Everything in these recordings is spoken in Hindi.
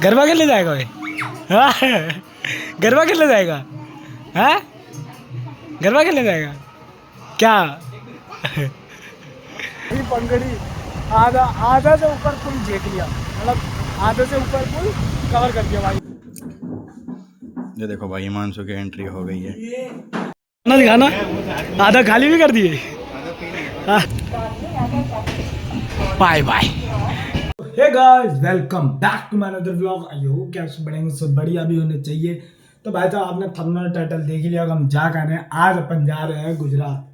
गरबा खेलने जाएगा भाई? हाँ गरबा खेलने जाएगा? हाँ गरबा खेलने जाएगा क्या? पंगड़ी आधा आधा से ऊपर पुल झेक लिया, मतलब आधे से ऊपर पुल कवर कर दिया भाई। ये देखो भाई हिमांशु की एंट्री हो गई है। ना दिखाना, आधा खाली भी कर दिए। Bye bye. Hey guys welcome back to my another vlog. I hope कि आप सब बढ़िया, सब बढ़िया भी होने चाहिए। तो भाई साहब आपने थंबनेल टाइटल देख ही लिया, हम जा कर रहे हैं। आज अपन जा रहे हैं गुजरात।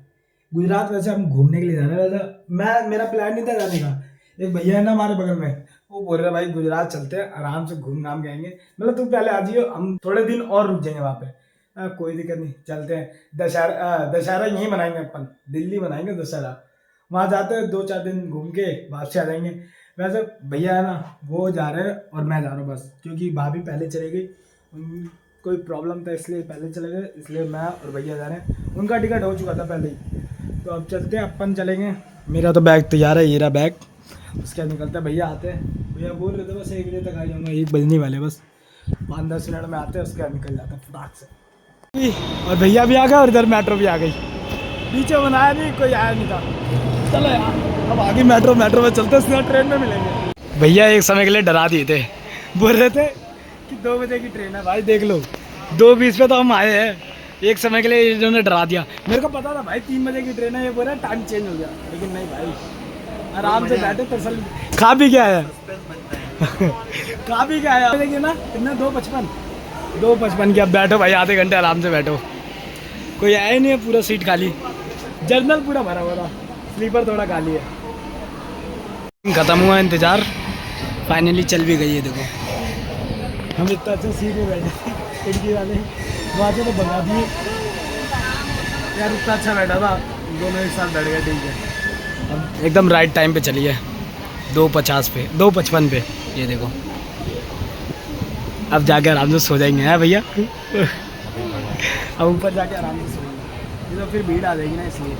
गुजरात वैसे हम घूमने के लिए जा रहे हैं। वैसे मेरा प्लान नहीं था जाने का। एक भैया है ना हमारे बगल में, वो बोल रहे भाई गुजरात चलते हैं, आराम से घूम घाम के आएंगे। मतलब तू पहले आ जाइयो, हम थोड़े दिन और रुक जाएंगे वहाँ पे। कोई दिक्कत नहीं, चलते हैं। दशहरा यहीं मनाएंगे अपन, दिल्ली मनाएंगे दशहरा। वहाँ जाते हैं, 2-4 दिन घूम के वापस आ जाएंगे। वैसे भैया है ना वो जा रहे हैं और मैं जा रहा हूँ बस, क्योंकि भाभी पहले चले गई, कोई प्रॉब्लम था इसलिए पहले चले गए, इसलिए मैं और भैया जा रहे हैं। उनका टिकट हो चुका था पहले ही। तो अब चलते हैं, अपन चलेंगे। मेरा तो बैग तैयार है, ये रहा बैग। उसके बाद निकलते हैं। भैया आते हैं, भैया बोल रहे थे बस 1 बजे तक आ जाऊँगा, 1 बजने वाले बस, 5-10 मिनट में आते हैं। उसके बाद निकल जाते हैं फटाक से। और भैया भी आ गए और इधर मेट्रो भी आ गई। पीछे बनाया नहीं, कोई आया नहीं था। चलो यार अब आगे मेट्रो में चलते हैं, ट्रेन में मिलेंगे। भैया एक समय के लिए डरा दिए थे, बोल रहे थे कि 2 बजे की ट्रेन है। भाई देख लो 2:20 पे तो हम आए हैं। एक समय के लिए इन्होंने डरा दिया। मेरे को पता था भाई 3 बजे की ट्रेन है, ये बोल रहा टाइम चेंज हो गया, लेकिन नहीं भाई, आराम से बैठे तसल्ली। खा भी क्या है खा भी क्या है देखिए ना, कितना 2:55 की। अब बैठो भाई, आधे घंटे आराम से बैठो। कोई आया नहीं है, पूरा सीट खाली। जर्नल पूरा भरा हुआ था, स्लीपर थोड़ा खाली है। खत्म हुआ इंतजार, फाइनली चल भी गई है। देखो हम इतना अच्छा सीट में बैठे थे, खिड़की वाले वहाँ से तो भगा दिए यार। इतना अच्छा बैठा था, दोनों एक साथ बैठ गए। ठीक है अब एकदम राइट टाइम पे चली है, 2:50 पे, 2:55 पे। ये देखो अब जाके आराम से सो जाएंगे हैं भैया। अब ऊपर जाके आराम से सोएंगे, तो फिर भीड़ आ जाएगी ना, इसलिए।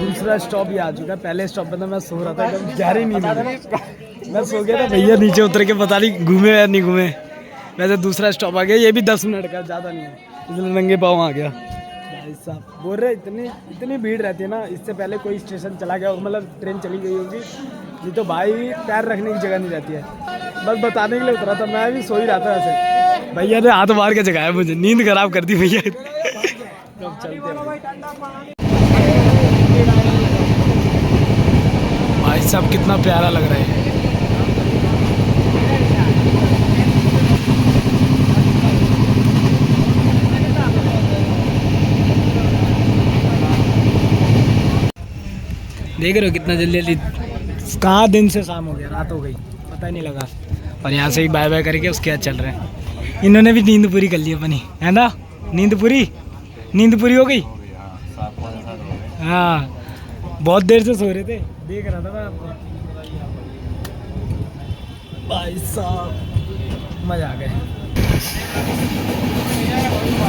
दूसरा स्टॉप ही आ चुका है। पहले स्टॉप पे तो मैं सो रहा था, एकदम गहरी नींद में मैं सो गया था। भैया नीचे उतर के पता नहीं घूमे या नहीं घूमे। वैसे दूसरा स्टॉप आ गया, ये भी 10 मिनट का, ज़्यादा नहीं है, इसलिए नंगे पाँव आ गया। भाई साहब बोल रहे इतनी भीड़ रहती है ना, इससे पहले कोई स्टेशन चला गया होगा, मतलब ट्रेन चली गई होगी जी, तो भाई पैर रखने की जगह नहीं रहती है। बस बताने के लिए उतरा था, मैं भी सो ही रहा था। वैसे भैया ने हाथ मार के जगाया मुझे, नींद खराब कर दी भैया। अब चलते भाई साहब, कितना प्यारा लग रहा है। देख रहे हो कितना जल्दी जल्दी, कहाँ दिन से शाम हो गया, रात हो गई, पता ही नहीं लगा। और यहाँ से ही बाय बाय करके उसके बाद चल रहे हैं। इन्होंने भी नींद पूरी कर ली अपनी, है ना? नींद पूरी हो गई। हाँ बहुत देर से सो रहे थे, देख रहा था मैं आपको। भाई साहब मजा आ गया।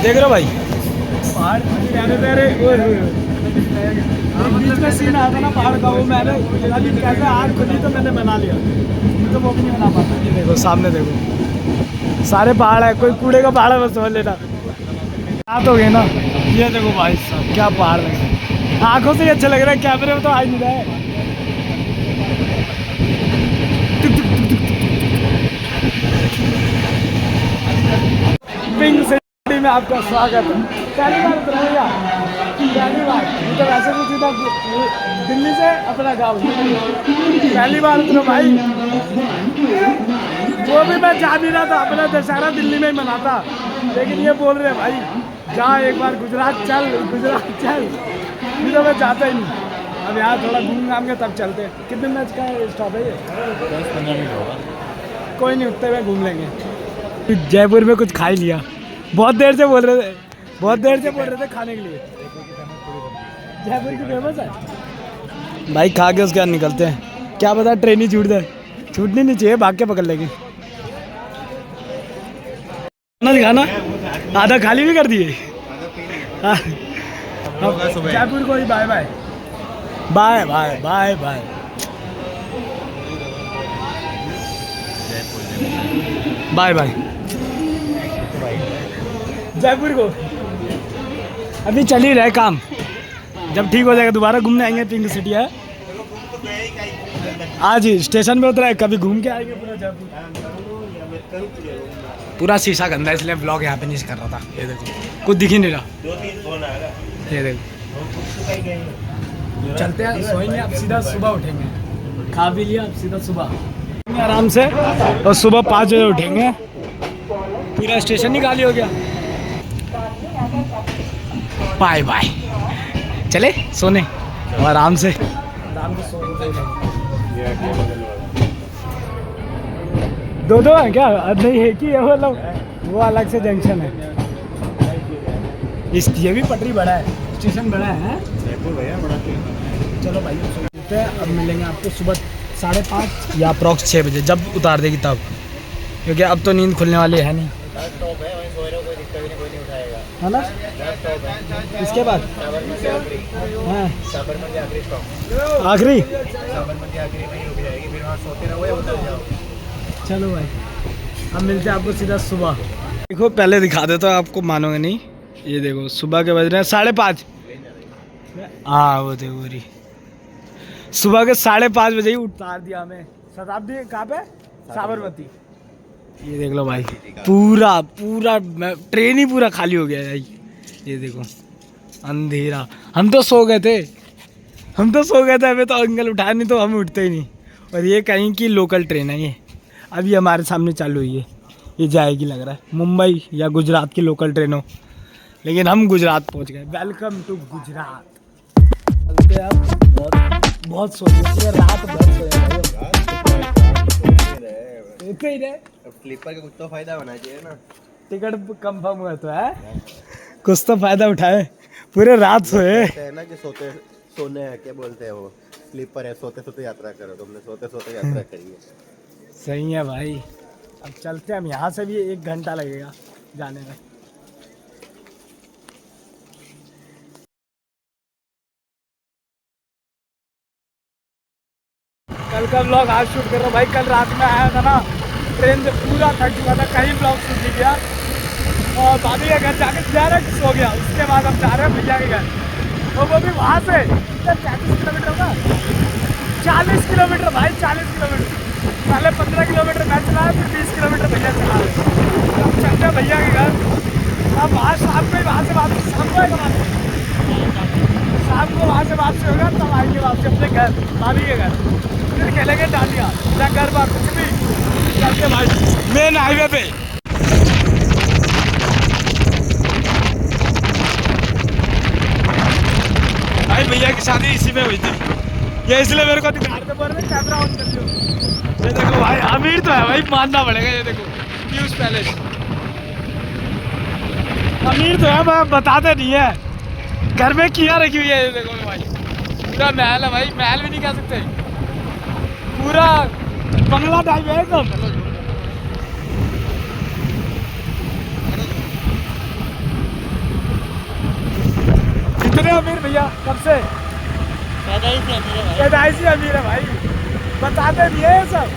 देख रहे हो भाई पहाड़ प्यारे प्यारे, बीच में सीन आता ना पहाड़ का, वो मैंने कैसे आग खुली तो मैंने बना लिया, तो वो भी नहीं बना पाता। ये देखो सामने देखो, सारे पहाड़ है, कोई कूड़े का पहाड़ है बस समझ लेना। रात हो गई ना, ये देखो भाई साहब क्या पहाड़ लग रहे हैं, आंखों से ही अच्छे लग रहे हैं, कैमरे में तो आ नहीं रहा है। पिंक सिटी में आपका स्वागत है। पहली बार उतरा भैया, पहली बार, मतलब ऐसे तो सीधा दिल्ली से अपना गाँव, पहली बार उतरा भाई। वो भी मैं जा भी रहा था, अपना दशहरा दिल्ली में ही मनाता, लेकिन ये बोल रहे भाई जा एक बार गुजरात चल, नहीं तो मैं जाता ही नहीं। अब यहाँ थोड़ा घूम घाम के तब चलते हैं। कितने मिनट का स्टॉप है ये? 10-15 मिनट होगा। कोई नहीं, उतने में घूम लेंगे। जयपुर में कुछ खा ही लिया, बहुत देर से बोल रहे थे खाने के लिए। जयपुर की फेमस है भाई, खा के उसके बाद निकलते हैं। क्या पता ट्रेन ही छूट जाए, छूटनी नहीं चाहिए, भाग के पकड़ लेंगे। ना दिखाना, आधा खाली भी कर दिए। हाँ। जयपुर को ही bye bye bye bye bye bye. Bye bye Jaipur को। अभी चल ही रहा है काम, जब ठीक हो जाएगा दोबारा घूमने आएंगे। पिंक सिटी है, आज ही स्टेशन पे उतरा है, कभी घूम के आएंगे पूरा जयपुर। पूरा शीशा गंदा है इसलिए ब्लॉग यहाँ पे नहीं कर रहा था। ये देखो कुछ दिख ही नहीं रहा। ये देखो चलते हैं, सोएंगे अब सीधा सुबह उठेंगे। खा भी लिया, अब सीधा सुबह आराम से, और सुबह 5 बजे उठेंगे। पूरा स्टेशन ही खाली हो गया। बाय बाय, चले सोने और आराम से दो है क्या? नहीं है कि मतलब वो अलग से जंक्शन है। ये भी पटरी बड़ा है, स्टेशन बड़ा है। चलो भाई अब मिलेंगे आपको सुबह 5:30 या अप्रॉक्स 6 बजे, जब उतार देगी तब, क्योंकि अब तो नींद खुलने वाली है नहीं, है ना। इसके बाद हाँ आखिरी। चलो भाई अब मिलते हैं आपको सीधा सुबह। देखो पहले दिखा देता हूँ, आपको मानोगे नहीं। ये देखो सुबह के बज रहे हैं 5:30। हाँ वो देखो रही, सुबह के 5:30 बजे ही उतार दिया हमें। शताब्दी कहाँ पे? साबरमती। ये देख लो भाई, पूरा ट्रेन ही पूरा खाली हो गया है भाई। ये देखो अंधेरा। हम तो सो गए थे, हमें तो अंकल उठाया नहीं तो हम उठते ही नहीं। और ये कहीं की लोकल ट्रेन है, ये अभी हमारे सामने चालू हुई है। ये जाएगी लग रहा है मुंबई या गुजरात की लोकल ट्रेन हो, लेकिन हम गुजरात पहुंच गए। Welcome to Gujarat. बहुत सो रहे, रात भर सोए रहे। स्लीपर का कुछ तो फायदा होना चाहिए ना। टिकट कंफर्म हुआ तो है, कुछ तो फायदा उठाए। पूरे रात सोए है ना कि सोने है, क्या बोलते हैं वो, स्लीपर है, सोते सोते यात्रा करो। तुमने सोते सोते यात्रा करी है। सही है भाई। अब चलते हैं हम, यहाँ से भी 1 घंटा लगेगा जाने में। कल का ब्लॉग आज शूट कर रहा हूँ भाई। कल रात में आया था ना ट्रेन से, पूरा थक चुका था, कहीं ब्लॉग शूट नहीं किया। और भाभी के घर जाके डायरेक्ट सो गया। उसके बाद हम जा रहे हैं भैया के घर, और वो भी वहाँ से 35 किलोमीटर होगा, 40 किलोमीटर भाई, 40 किलोमीटर। पहले 15 किलोमीटर मैं चलाया, फिर 20 किलोमीटर भैया चला रहे। अब चलते हैं भैया के घर। अब वहाँ शाम को वहाँ से वापस, शाम को वहाँ से वापसी होगा, तब आएंगे वापस अपने घर, भाभी के घर। फिर खेलेंगे डालिया या गरबा, कुछ भी। चलते भाई मेन हाईवे पे। भाई भैया की शादी इसी में हुई थी, ये इसलिए मेरे को दिखा रहे थे, कैमरा ऑन कर लो। ये देखो भाई, अमीर तो है भाई, मानना पड़ेगा। ये देखो न्यूज़ पैलेस, अमीर तो है, मैं बताते नहीं है। घर में किया रखी हुई है। ये देखो भाई, पूरा महल है भाई, महल भी नहीं कह सकते, पूरा बंगला टाइप है एकदम। कितने अमीर भैया, कब से? पैदाइशी अमीर है भाई, बताते नहीं है ये सब।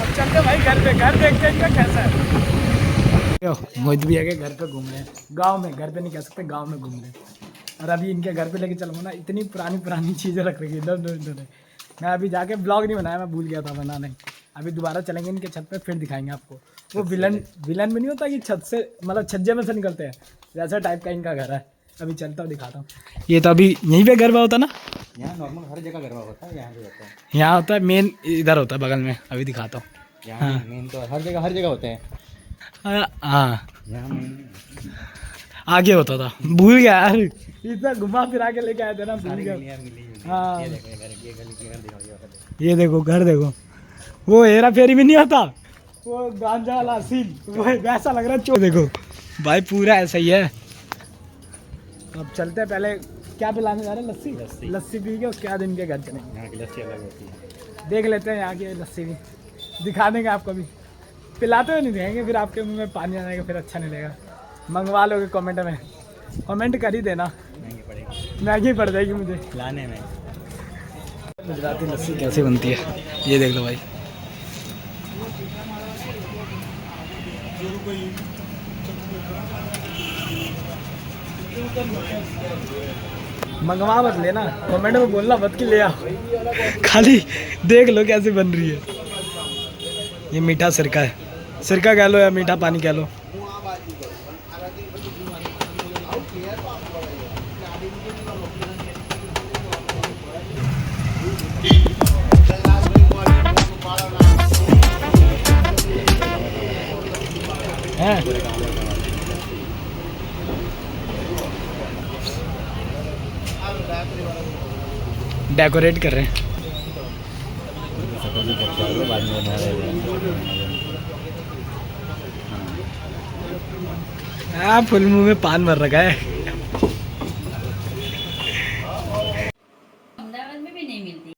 अब चलते भाई घर पे, घर देखते इनका कैसा है। मोहित भैया के घर पे घूम रहे हैं, गाँव में। घर पे नहीं कह सकते, गाँव में घूम रहे हैं। और अभी इनके घर पे लेके चलूँगा ना, इतनी पुरानी चीज़ें रख रखी इधर उधर। मैं अभी जाके ब्लॉग नहीं बनाया, मैं भूल गया था बनाने। अभी दोबारा चलेंगे इनके छत पे, फिर दिखाएंगे आपको। वो विलन में नहीं होता कि छत से, मतलब छज्जे में से निकलते हैं, वैसा टाइप का इनका घर है। अभी चलता हूँ, दिखाता हूँ। ये तो अभी यहीं पे गरबा होता ना, यहाँ नॉर्मल हर जगह गरबा होता है, यहाँ भी होता है। यहाँ होता है मेन, इधर होता है बगल में। अभी दिखाता हूँ। यहाँ मेन तो हर जगह होते हैं। हाँ यहाँ मेन आगे होता था, भूल गया यार। इतना घुमा फिरा के लेके आए थे ना, भूल गया। हाँ ये देखो घर देखो, वो हेरा फेरी भी नहीं होता, वो गांजा वाला सीन, वो वैसा लग रहा है। चो देखो भाई, पूरा ऐसा ही है। अब चलते हैं, पहले क्या पिलाने जा रहे हैं? लस्सी पी के उसके बाद इनके घर चलेंगे। यहाँ की लस्सी अलग होती है, देख लेते हैं यहाँ की लस्सी भी, दिखा देंगे आपको भी। पिलाते हुए नहीं देंगे, फिर आपके मुंह में पानी आ जाएगा, फिर अच्छा नहीं लगेगा। मंगवा लोगे कमेंट में, कमेंट कर ही देना, महंगी पड़ जाएगी मुझे लाने में। गुजराती लस्सी कैसे बनती है ये देख लो भाई। मंगवा मत लेना, कमेंट में बोलना मत कि ले आओ, खाली देख लो कैसे बन रही है। ये मीठा सिरका है, सिरका कह लो या मीठा पानी कह लो। हैं डेकोरेट कर रहे हैं। फुल मुंह में पान भर रखा है। अहमदाबाद में भी नहीं मिलती।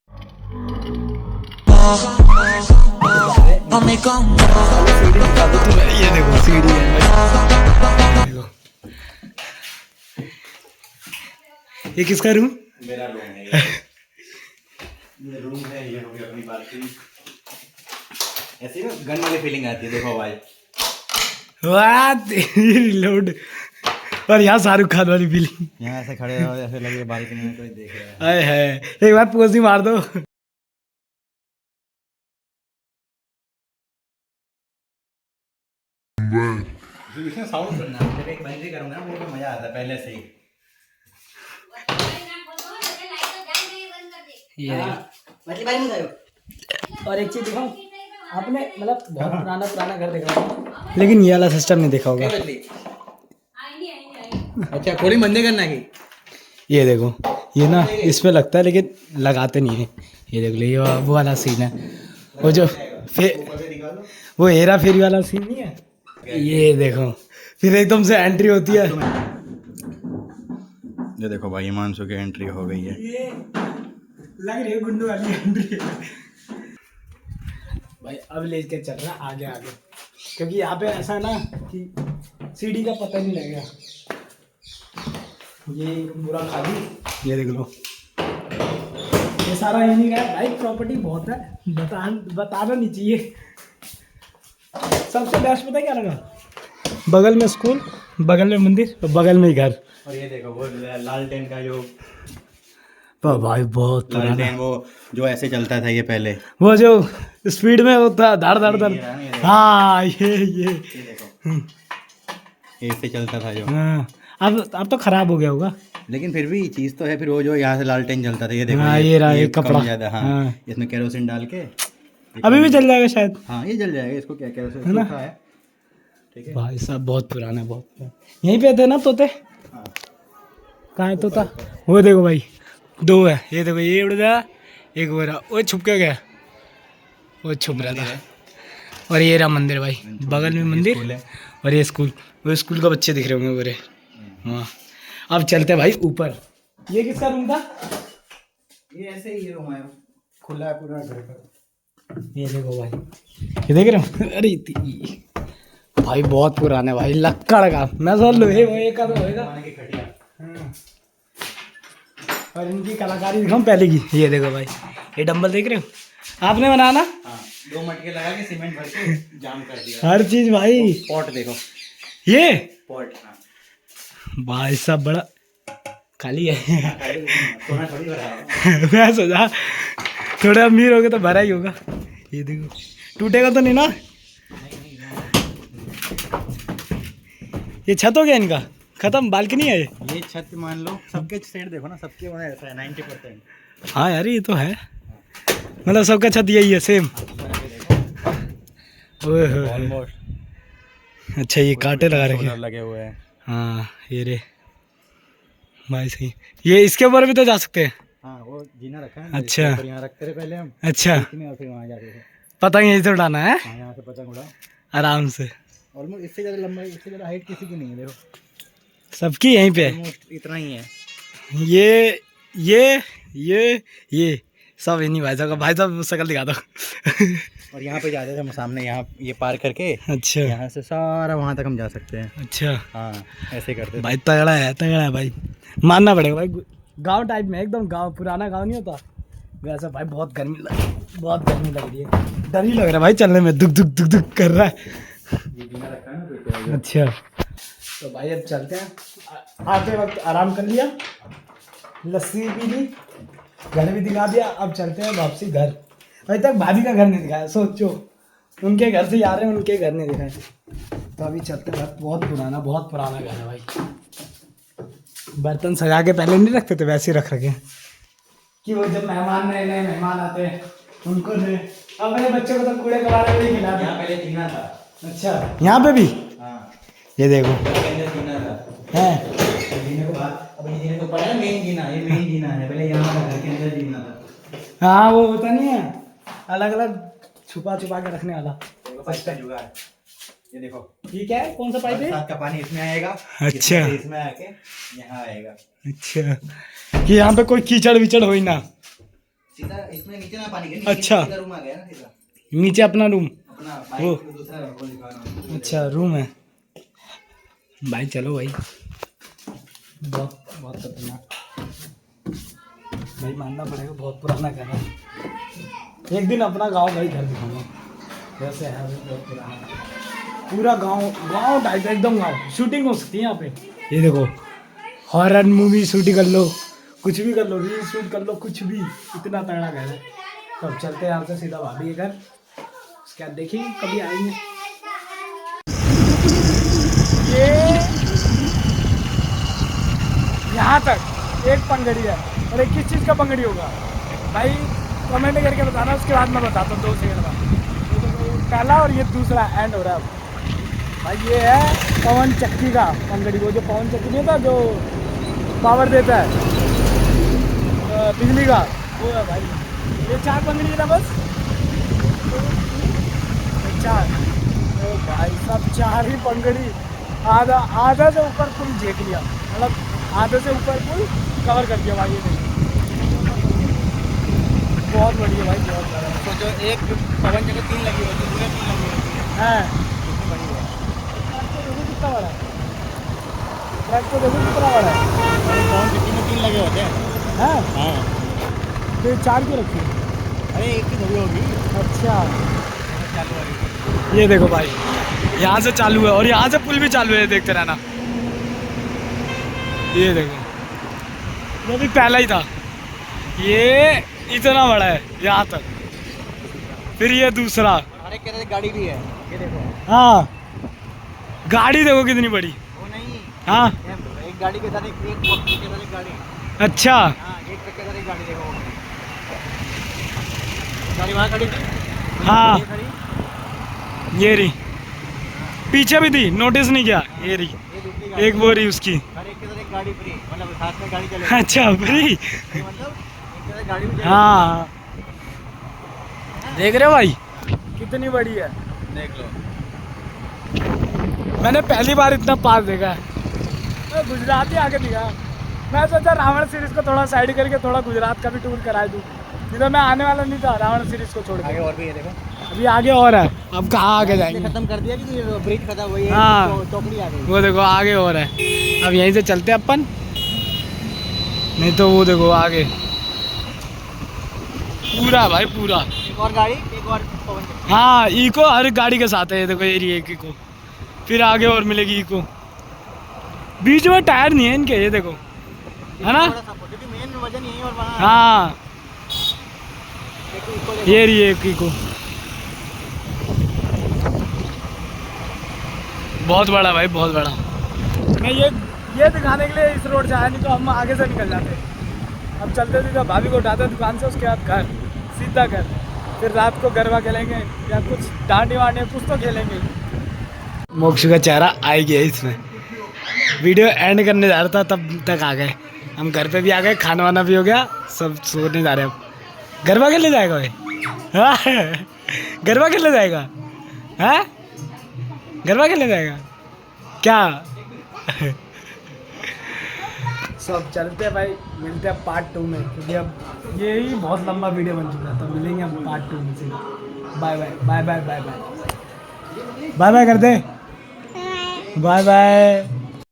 ये देखो सीढ़ी है, देखो ये किसका रूम? मेरा रूम है ये रूम है, ये हो गया अपनी बालकनी। ऐसी ना गन वाली फीलिंग आती है, देखो भाई। वाह रिलोड। और यहाँ शाहरुख खान वाली फीलिंग। यहाँ से खड़े हो ऐसे लगे बालकनी में कोई देख रहा है। आए है, एक बार पोजी मार दो। इसमें साउंड सुनना, जब एक बंदी करूँगा ना मुझे मजा आता है पहले से ही। ये और एक चीज दिखाऊं, आपने मतलब बहुत पुराना घर देखा होगा, लेकिन ये वाला सिस्टम नहीं देखा होगा। अच्छा थोड़ी बंदे करना की। ये देखो, ये ना इसमें लगता है लेकिन लगाते नहीं है। ये देख लो, ये वो वाला सीन है, वो जो वो हेरा फेरी वाला सीन नहीं है। ये देखो, फिर एकदम से एंट्री होती है। ये देखो भाई, हिमांशु की एंट्री हो गई है। ये लग रही है गुंडू वाली एंट्री भाई। अब लेके चल रहा है आगे आगे, क्योंकि यहाँ पे ऐसा है ना कि सीढ़ी का पता नहीं लगेगा। ये पूरा खाली, ये देख लो, ये सारा यहीं का है भाई। प्रॉपर्टी बहुत है, बताना नहीं चाहिए। सबसे बेस्ट पता है क्या लगा? बगल में स्कूल, बगल में मंदिर, बगल में ही घर। और ये देखो वो लालटेन का जो भाई बहुत लालटेन, वो जो ऐसे चलता था ये पहले, वो जो स्पीड में होता धड़ धड़ धड़। हाँ ये देखो ये इससे चलता था जो। हाँ, अब तो खराब हो गया होगा, लेकिन फिर भी चीज तो है। फिर वो जो यहाँ से लालटेन चलता था, ये देखो। हाँ, ये रहा एक कम कपड़ा। ज्यादा, हाँ, हाँ। इसमें केरोसिन डाल के अभी भी चल जाएगा शायद। हाँ ये जल जाएगा। इसको क्या केरोसिन है ना? सूखा है, ठीक है भाई साहब बहुत पुराना है, बहुत पुराना। यहीं पे थे ना तोते? हाँ। कहाँ है तोता? वो देखो भाई, दो है। ये देखो, ये उड़ गया, एक वो रहा, वो छुप के गया, वो छुप रहा था। और ये रहा मंदिर भाई, बगल में मंदिर और ये स्कूल। वो स्कूल का बच्चे दिख रहे होंगे पूरे। हाँ, अब चलते हैं भाई ऊपर। ये किसका रूम था? ये ऐसे ही रूम है, खुला है पूरा घर का। ये देखो भाई, ये देख रहे हो? अरे भाई बहुत पुराना है भाई, लक्कड़ का। मैं सोच लो ये का तो होएगा। हाँ। और इनकी कलाकारी दिखाऊं पहले की। ये देखो भाई, ये डंबल देख रहे हो? आपने बनाया ना? हाँ, 2 मटके लगा के सीमेंट भर के जाम कर दिया। हर चीज भाई। पॉट देखो, ये पॉट। हाँ। भाई साहब बड़ा खाली है। सोना थोड़ी भरा है। मैं सोचा थोड़ा अमीर हो गए तो भरा ही होगा। ये देखो, टूटेगा तो नहीं ना? ये छत हो गया इनका खत्म, बालकनी है ये छत मान लो। सबके सेट देखो ना, सबके वहाँ ऐसा है 90%। हाँ यार ये तो है, मतलब सबका छत यही है सेम। ओए होए। ऑलमोस्ट। अच्छा ये कांटे लगा रखे हैं। लगे हुए हैं। हाँ ये रे भाई सही। ये इसके ऊपर भी तो जा सकते हैं। हाँ वो जीना रखा है ना। अच्छा। यहाँ रखते रहे पहले हम। अच्छा, और फिर वहाँ जाते थे। पतंग यही तो उड़ाना है हाँ, यहाँ से पतंग उड़ा आराम से। ऑलमोस्ट। इससे ज़्यादा लंबाई, इससे ज़्यादा हाइट किसी की नहीं है। देखो सबकी यहीं पे है। ऑलमोस्ट इतना ही है। ये सब इन्हीं भाई साहब का। भाई साहब शक्ल दिखा दो। और यहाँ पे जाते थे हम सामने, यहाँ ये पार करके अच्छा यहाँ से सारा वहाँ तक हम जा सकते हैं। अच्छा हाँ ऐसे करते थे। भाई तगड़ा है भाई, मानना पड़ेगा भाई। गांव टाइप में एकदम, गांव पुराना गांव नहीं होता वैसा भाई। बहुत गर्मी लग रही है, डर ही लग रहा है भाई चलने में, दुख दुख दुख दुख कर रहा है। अच्छा तो भाई अब चलते हैं। आते वक्त आराम कर लिया, लस्सी पी ली, घर भी दिखा दिया, अब चलते हैं वापसी घर। अभी तक भाभी का घर नहीं दिखाया, सोचो उनके घर से ही आ रहे हैं, उनके घर नहीं दिखाए। तो अभी चलते हैं, बहुत पुराना घर है भाई। बर्तन सजा के पहले नहीं रखते थे, वैसे ही रख रखे कि वो जब नए नए मेहमान आते हैं उनको दे। अब मेरे बच्चों को तो कूड़े कबाड़े में ही खिलाते हैं। पहले जीना था। अच्छा यहाँ पे भी हाँ ये देखो जीना था है। जीने के बाद अब ये जीने को पड़ा है मेन जीना, ये मेन जीना है। पहले यहाँ था, घर के अंदर जीना था। हाँ वो होता नहीं है, अलग अलग छुपा के रखने वाला। फर्स्ट का जुगाड़ ये देखो, ये क्या है, कौन सा पाइप है? बरसात का पानी इसमें आएगा। अच्छा इसमें आके यहाँ आएगा। अच्छा कि यहाँ पे कोई कीचड़ विचड़ हो ही ना, सीधा इसमें नीचे ना पानी गिरे। अच्छा। सीधा रूम आ गया ना, सीधा नीचे अपना रूम। अपना वो बाइक दूसरा वो दिखा रहा हूँ। अच्छा रूम है भाई। चलो भाई, बहुत खतरनाक भाई, मानना पड़ेगा बहुत पुराना घर है। एक दिन अपना गांव भाई घर दिखाऊंगा, वैसे है बहुत पुराना पूरा गांव टाइप एकदम गांव। शूटिंग हो सकती है यहाँ पे, ये देखो हॉरर मूवी शूटिंग कर लो, कुछ भी कर लो, रील शूट कर लो, कुछ भी। इतना तगड़ा घर है। तो अब चलते हैं यहाँ से सीधा भाभी के घर, उसके बाद देखेंगे कभी आएंगे। ये यहाँ तक एक पंगड़ी है, और एक किस चीज़ का पंगड़ी होगा भाई कमेंट करके बताना, उसके बाद मैं बताता हूँ 2 सेकंड बाद। पहला और ये दूसरा एंड हो रहा है भाई। ये है पवन चक्की का पंगड़ी, वो जो पवन चक्की नहीं होता जो पावर देता है बिजली का, वो है भाई। ये 4 पंगड़ी है ना बस, 4। ओ भाई सब 4 ही पंगड़ी। आधा से ऊपर पुल झेक लिया, मतलब आधे से ऊपर पुल कवर कर दिया भाई। ये देखिए बहुत बढ़िया भाई, बहुत बड़ा। तो जो एक पवन चक्की 3 लगी होती है, पूरे 3 लगी होती है। है कितनी बड़ी है। देखो कितना बड़ा है, ट्रक तो देखो कितना बड़ा है। पवन चक्की में 3 लगे होते हैं। हाँ हाँ तो 4 क्यों रखी है? अरे एक की धोरी होगी। अच्छा चालू वाली। ये देखो भाई, यहाँ से चालू है और यहाँ से पुल भी चालू है, देखते रहना। ये देखो वो भी पहला ही था, ये इतना बड़ा है यहाँ तक। फिर ये दूसरा, हर एक के साथ गाड़ी भी है, ये देखो। हाँ गाड़ी देखो कितनी बड़ी। वो नहीं, हाँ एक गाड़ी के साथ एक ट्रक के साथ एक गाड़ी। अच्छा हाँ एक ट्रक के साथ एक गाड़ी देखो। गाड़ी वहाँ खड़ी थी। हाँ ये खड़ी। ये रही, पीछे भी थी, नोटिस नहीं किया। ये रही ये दूसरी गाड़ी। एक, वो रही उसकी। हर एक के साथ एक गाड़ी फ्री, मतलब साथ में गाड़ी चलेगी। अच्छा फ्री। मतलब एक के साथ गाड़ी भी चलेगी। हाँ देख रहे हो भाई कितनी बड़ी है। देख लो। मैंने पहली बार इतना पास देखा है। मैं गुजरात ही आके दिखा। मैं सोचा रावण सीरीज को थोड़ा साइड करके थोड़ा गुजरात का भी टूर करा दूँ, जिधर मैं आने वाला नहीं था रावण सीरीज को छोड़ आगे के। और भी है देखो। अभी आगे और है, अब कहाँ आगे जाएंगे। खत्म कर दिया कि ब्रिज खत्म हुई है। हाँ। चौकड़ी आ गई। वो देखो आगे और है, अब यहीं से चलते हैं अपन, नहीं तो वो देखो आगे पूरा भाई पूरा। एक और गाड़ी, एक और पवन चक्की। हाँ इको हर गाड़ी के साथ है, ये देखो ये रही एक इको, फिर आगे और मिलेगी इको। बीच में टायर नहीं है इनके, ये देखो है ना। थोड़ा सा, क्योंकि मेन वजन यही और वहाँ। हाँ एक इको देखो। ये रही एक इको, बहुत बड़ा भाई बहुत बड़ा। मैं ये दिखाने के लिए इस रोड से आया, नहीं तो हम आगे से निकल जाते। अब चलते सीधा भाभी को उठाते दुकान से, उसके बाद घर, सीधा घर। फिर रात को गरबा खेलेंगे या कुछ डांडी वांडी कुछ तो खेलेंगे। मोक्ष का चेहरा आ गया इसमें। वीडियो एंड करने जा रहा था तब तक आ गए हम, घर पे भी आ गए, खाना वाना भी हो गया, सब सोने जा रहे हैं। अब गरबा खेलने जाएगा भाई? हाँ गरबा खेलने जाएगा? हाँ गरबा खेलने जाएगा क्या? सब चलते हैं भाई, मिलते हैं पार्ट 2 में, क्योंकि अब ये ही बहुत लंबा वीडियो बन चुका है, तो मिलेंगे हम पार्ट 2 में से। Bye bye bye bye bye bye bye bye कर दे बाय बाय